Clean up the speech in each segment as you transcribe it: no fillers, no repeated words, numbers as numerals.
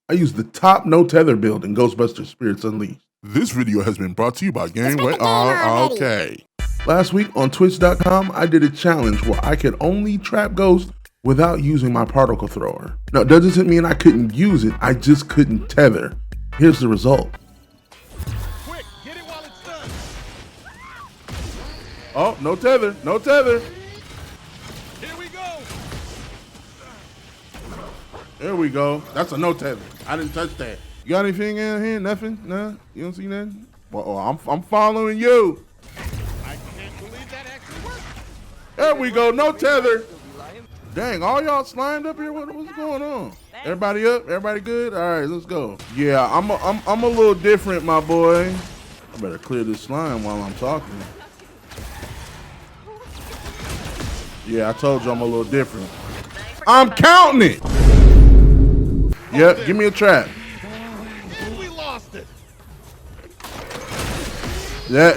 I use the top no tether build in Ghostbusters Spirits Unleashed. This video has been brought to you by Gameway. Okay. Last week on Twitch.com, I did a challenge where I could only trap ghosts without using my particle thrower. Now, it doesn't mean I couldn't use it, I just couldn't tether. Here's the result. Quick, get it while it's done. Oh, no tether, no tether. Here we go. There we go. That's a no tether. I didn't touch that. You got anything in here? Nothing? Nah? You don't see nothing? Well, I'm following you. I can't believe that actually worked. There we go. No tether. Dang, all y'all slimed up here? What's going on? Everybody up? Everybody good? All right, let's go. Yeah, I'm a little different, my boy. I better clear this slime while I'm talking. Yeah, I told you I'm a little different. I'm counting it. Yep, give me a trap. We lost it. Yeah,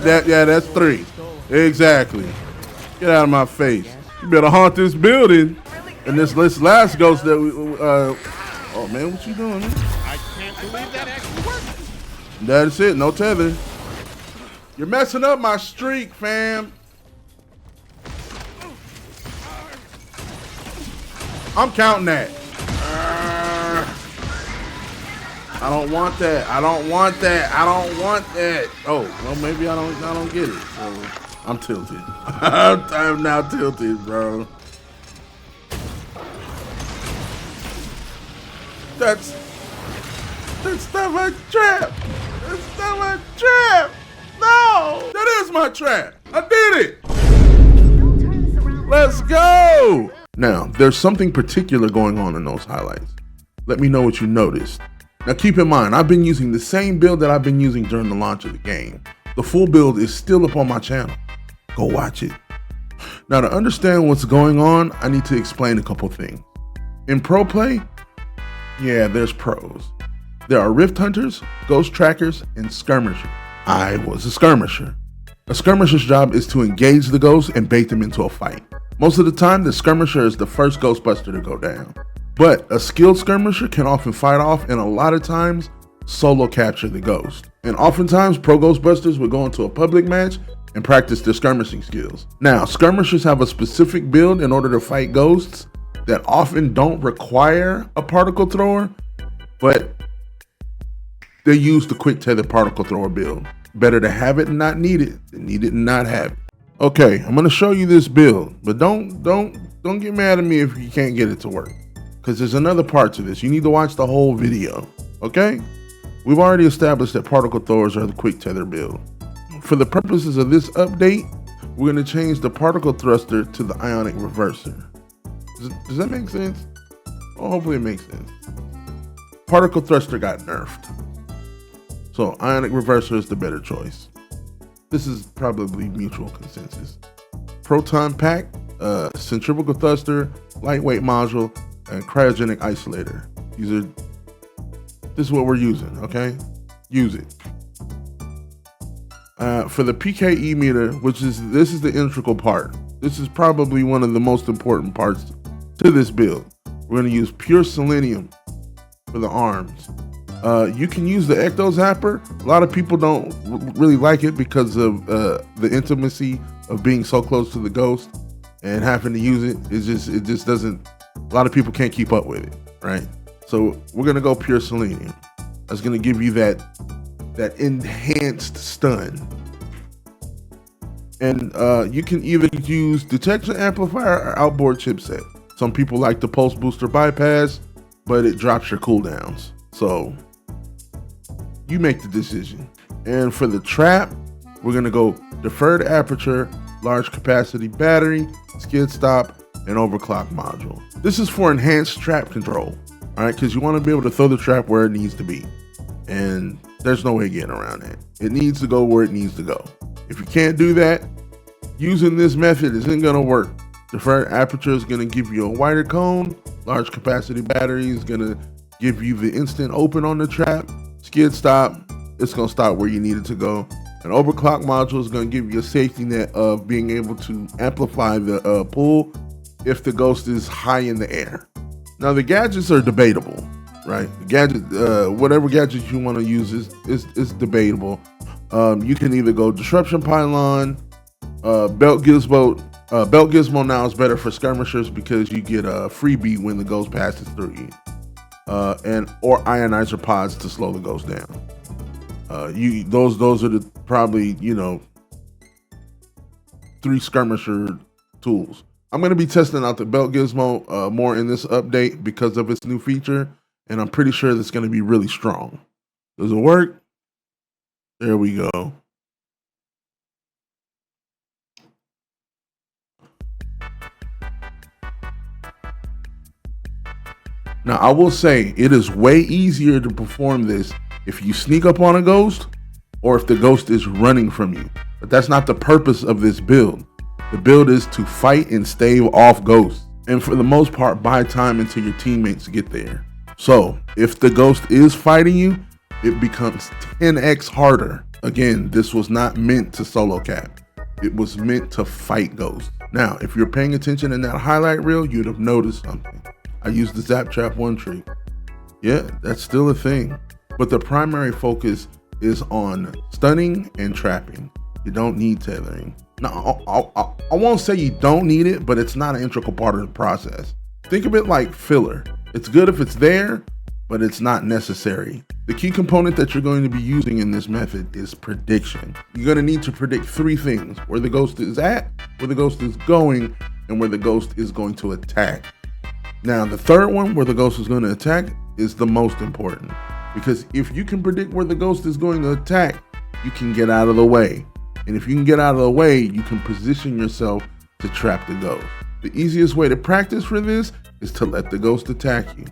that's 3. Exactly. Get out of my face. You better haunt this building. And this last ghost that we, oh man, what you doing, man? I can't believe that actually worked. That's it, no tether. You're messing up my streak, fam. I'm counting that. I don't want that. I don't want that. I don't want that. Oh, well, maybe I don't get it. So I'm tilted. I'm now tilted, bro. That's not my trap. That's not my trap. No, that is my trap. I did it. Let's go. Now, there's something particular going on in those highlights. Let me know what you noticed. Now keep in mind, I've been using the same build that I've been using during the launch of the game. The full build is still up on my channel. Go watch it. Now to understand what's going on, I need to explain a couple things. In pro play, yeah, there's pros. There are rift hunters, ghost trackers, and skirmishers. I was a skirmisher. A skirmisher's job is to engage the ghosts and bait them into a fight. Most of the time, the skirmisher is the first Ghostbuster to go down. But a skilled skirmisher can often fight off and a lot of times solo capture the ghost. And oftentimes pro Ghostbusters would go into a public match and practice their skirmishing skills. Now, skirmishers have a specific build in order to fight ghosts that often don't require a particle thrower, but they use the quick tether particle thrower build. Better to have it and not need it than need it and not have it. Okay, I'm gonna show you this build, but don't get mad at me if you can't get it to work. Because there's another part to this. You need to watch the whole video, okay? We've already established that particle throwers are the quick tether build. For the purposes of this update, we're gonna change the particle thruster to the ionic reverser. Does that make sense? Well, hopefully it makes sense. Particle thruster got nerfed. So ionic reverser is the better choice. This is probably mutual consensus. Proton pack, centrifugal thruster, lightweight module, and cryogenic isolator. This is what we're using, okay? Use it. For the PKE meter, this is the integral part. This is probably one of the most important parts to this build. We're gonna use pure selenium for the arms. You can use the ecto zapper. A lot of people don't really like it because of the intimacy of being so close to the ghost and having to use it. It just doesn't. A lot of people can't keep up with it, right? So we're gonna go pure selenium. That's gonna give you that enhanced stun. And you can either use detection amplifier or outboard chipset. Some people like the pulse booster bypass, but it drops your cooldowns. So you make the decision. And for the trap, we're gonna go deferred aperture, large capacity battery, skid stop, and overclock module. This is for enhanced trap control, all right? Because you want to be able to throw the trap where it needs to be. And there's no way getting around that. It needs to go where it needs to go. If you can't do that, using this method isn't gonna work. Deferred aperture is gonna give you a wider cone. Large capacity battery is gonna give you the instant open on the trap. Skid stop, it's gonna stop where you need it to go. An overclock module is gonna give you a safety net of being able to amplify the pull if the ghost is high in the air. Now the gadgets are debatable. right? Gadget, whatever gadget you want to use is debatable. You can either go disruption pylon, belt gizmo. Belt gizmo now is better for skirmishers because you get a freebie when the ghost passes through you, or ionizer pods to slow the ghost down. Those are the probably 3 skirmisher tools. I'm going to be testing out the belt gizmo more in this update because of its new feature, and I'm pretty sure that's going to be really strong. Does it work? There we go. Now, I will say it is way easier to perform this if you sneak up on a ghost or if the ghost is running from you. But that's not the purpose of this build. The build is to fight and stave off ghosts, and for the most part, buy time until your teammates get there. So, if the ghost is fighting you, it becomes 10x harder. Again, this was not meant to solo cap. It was meant to fight ghosts. Now, if you're paying attention in that highlight reel, you'd have noticed something. I used the Zap Trap One Trick. Yeah, that's still a thing. But the primary focus is on stunning and trapping. You don't need tethering. Now, I won't say you don't need it, but it's not an integral part of the process. Think of it like filler. It's good if it's there, but it's not necessary. The key component that you're going to be using in this method is prediction. You're going to need to predict 3 things: where the ghost is at, where the ghost is going, and where the ghost is going to attack. Now, the third one, where the ghost is going to attack, is the most important, because if you can predict where the ghost is going to attack, you can get out of the way. And if you can get out of the way, you can position yourself to trap the ghost. The easiest way to practice for this is to let the ghost attack you.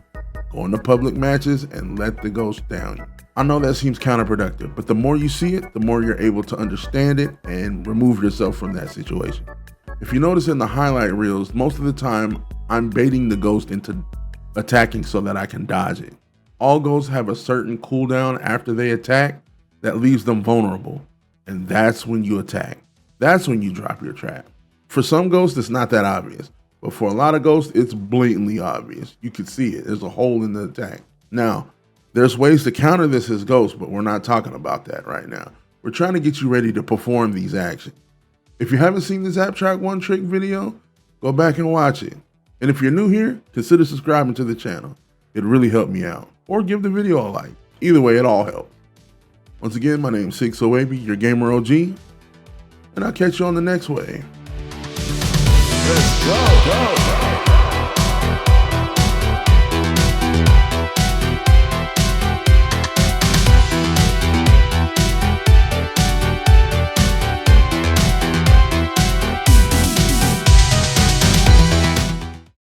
Go into public matches and let the ghost down you. I know that seems counterproductive, but the more you see it, the more you're able to understand it and remove yourself from that situation. If you notice in the highlight reels, most of the time, I'm baiting the ghost into attacking so that I can dodge it. All ghosts have a certain cooldown after they attack that leaves them vulnerable, and that's when you attack. That's when you drop your trap. For some ghosts, it's not that obvious, but for a lot of ghosts, it's blatantly obvious. You can see it. There's a hole in the attack. Now, there's ways to counter this as ghosts, but we're not talking about that right now. We're trying to get you ready to perform these actions. If you haven't seen the Zap Trap One Trick video, go back and watch it. And if you're new here, consider subscribing to the channel. It really helped me out. Or give the video a like. Either way, it all helps. Once again, my name is SigSoWavy, your gamer OG, and I'll catch you on the next wave. Let's go.